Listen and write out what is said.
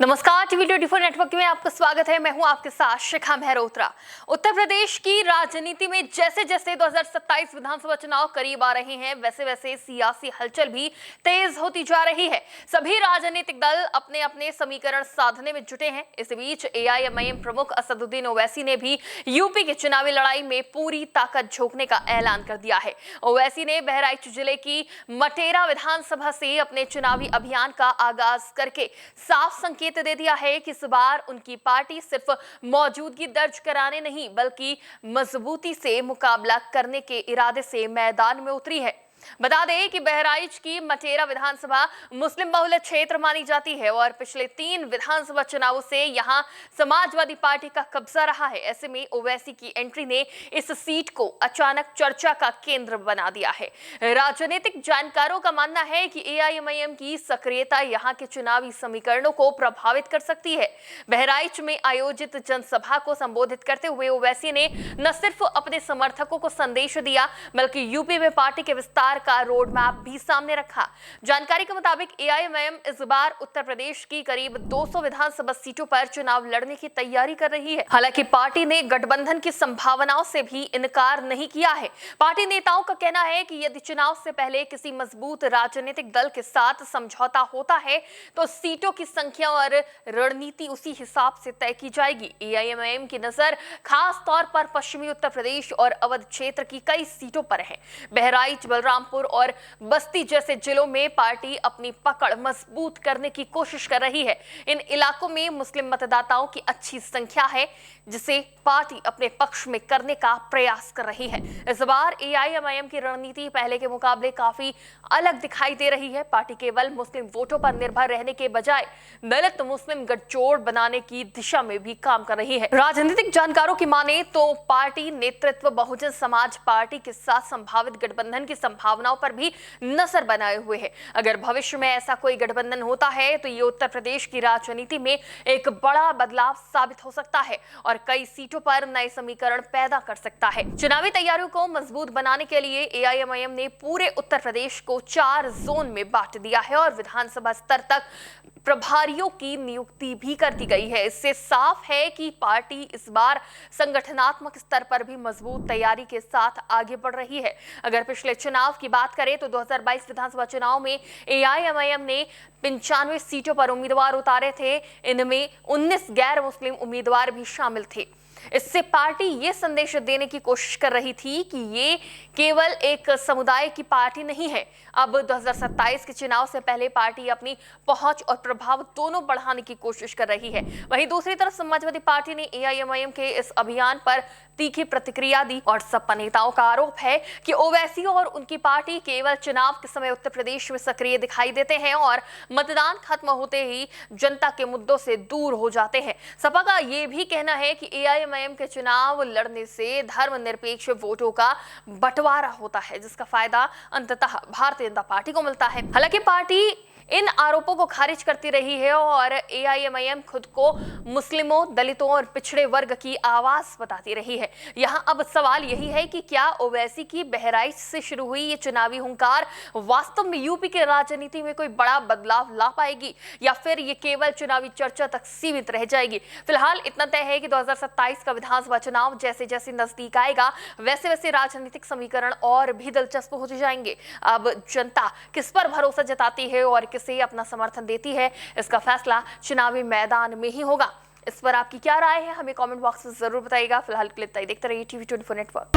नमस्कार, टीवी24 नेटवर्क में आपका स्वागत है। मैं हूं आपके साथ शिखा मेहरोत्रा। उत्तर प्रदेश की राजनीति में जैसे जैसे 2027 विधानसभा चुनाव करीब आ रहे हैं, वैसे वैसे सियासी हलचल भी तेज होती जा रही है। सभी राजनीतिक दल अपने अपने समीकरण साधने में जुटे हैं। इस बीच एआईएमआईएम प्रमुख असदुद्दीन ओवैसी ने भी यूपी की चुनावी लड़ाई में पूरी ताकत झोंकने का ऐलान कर दिया है। ओवैसी ने बहराइच जिले की मटेरा विधानसभा से अपने चुनावी अभियान का आगाज करके साफ संकेत दे दिया है कि इस बार उनकी पार्टी सिर्फ मौजूदगी दर्ज कराने नहीं बल्कि मजबूती से मुकाबला करने के इरादे से मैदान में उतरी है। बता दें कि बहराइच की मटेरा विधानसभा मुस्लिम बहुल क्षेत्र मानी जाती है और पिछले 3 विधानसभा चुनावों से यहां समाजवादी पार्टी का कब्जा रहा है। ऐसे में ओवैसी की एंट्री ने इस सीट को अचानक चर्चा का केंद्र बना दिया है। राजनीतिक जानकारों का मानना है कि एआईएमआईएम की सक्रियता यहां के चुनावी समीकरणों को प्रभावित कर सकती है। बहराइच में आयोजित जनसभा को संबोधित करते हुए ओवैसी ने न सिर्फ अपने समर्थकों को संदेश दिया बल्कि यूपी में पार्टी के विस्तार का रोड मैप भी सामने रखा। जानकारी के मुताबिक एआईएमआईएम इस बार उत्तर प्रदेश की करीब 200 विधानसभा सीटों पर चुनाव लड़ने की तैयारी कर रही है। हालांकि पार्टी ने गठबंधन की संभावनाओं से भी इनकार नहीं किया है। पार्टी नेताओं का कहना है कि यदि चुनाव से पहले किसी मजबूत राजनीतिक दल के साथ समझौता होता है तो सीटों की संख्या और रणनीति उसी हिसाब से तय की जाएगी। एआईएमआईएम की नजर खास तौर पर पश्चिमी उत्तर प्रदेश और अवध क्षेत्र की कई सीटों पर है। बहराइच, बलरामपुर और बस्ती जैसे जिलों में पार्टी अपनी पकड़ मजबूत करने की कोशिश कर रही है। इन इलाकों में मुस्लिम मतदाताओं की अच्छी संख्या है जिसे पार्टी अपने पक्ष में करने का प्रयास कर रही है। इस बार एआईएमआईएम की रणनीति पहले के मुकाबले काफी अलग दिखाई दे रही है। पार्टी केवल मुस्लिम वोटों पर निर्भर रहने के बजाय दलित मुस्लिम गठजोड़ बनाने की दिशा में भी काम कर रही है। राजनीतिक जानकारों की माने तो पार्टी नेतृत्व बहुजन समाज पार्टी के साथ संभावित गठबंधन की संभावनाओं पर भी नजर बनाए हुए है। अगर भविष्य में ऐसा कोई गठबंधन होता है तो ये उत्तर प्रदेश की राजनीति में एक बड़ा बदलाव साबित हो सकता है और कई सीटों पर नए समीकरण पैदा कर सकता है। चुनावी तैयारियों को मजबूत बनाने के लिए एआईएमआईएम ने पूरे उत्तर प्रदेश को 4 जोन में बांट दिया है और विधानसभा स्तर तक प्रभारियों की नियुक्ति भी कर दी गई है। इससे साफ है कि पार्टी इस बार संगठनात्मक स्तर पर भी मजबूत तैयारी के साथ आगे बढ़ रही है। अगर पिछले चुनाव की बात करें तो 2022 विधानसभा चुनाव में एआईएमआईएम ने 95 सीटों पर उम्मीदवार उतारे थे। इनमें 19 गैर मुस्लिम उम्मीदवार भी शामिल थे। इससे पार्टी ये संदेश देने की कोशिश कर रही थी कि ये केवल एक समुदाय की पार्टी नहीं है। अब 2027 के चुनाव से पहले पार्टी अपनी पहुंच और प्रभाव दोनों बढ़ाने की कोशिश कर रही है। वहीं दूसरी तरफ समाजवादी पार्टी ने एआईएमआईएम के इस अभियान पर तीखी प्रतिक्रिया दी और सपा नेताओं का आरोप है कि ओवैसी और उनकी पार्टी केवल चुनाव के समय उत्तर प्रदेश में सक्रिय दिखाई देते हैं और मतदान खत्म होते ही जनता के मुद्दों से दूर हो जाते हैं। सपा का ये भी कहना है कि एआईएमआईएम के चुनाव लड़ने से धर्मनिरपेक्ष वोटों का बंटवारा होता है जिसका फायदा अंततः भारतीय जनता पार्टी को मिलता है। हालांकि पार्टी इन आरोपों को खारिज करती रही है और एआईएमआईएम खुद को मुस्लिमों, दलितों और पिछड़े वर्ग की आवाज बताती रही है। यहाँ अब सवाल यही है कि क्या ओवैसी की बहराइच से शुरू हुई ये चुनावी हुंकार वास्तव में यूपी की राजनीति में कोई बड़ा बदलाव ला पाएगी या फिर ये केवल चुनावी चर्चा तक सीमित रह जाएगी। फिलहाल इतना तय है कि 2027 का विधानसभा चुनाव जैसे जैसे नजदीक आएगा वैसे वैसे राजनीतिक समीकरण और भी दिलचस्प होते जाएंगे। अब जनता किस पर भरोसा जताती है और किसे अपना समर्थन देती है, इसका फैसला चुनावी मैदान में ही होगा। इस पर आपकी क्या राय है, हमें कमेंट बॉक्स में जरूर बताइएगा। फिलहाल के लिए देखते रहिए टीवी24 नेटवर्क।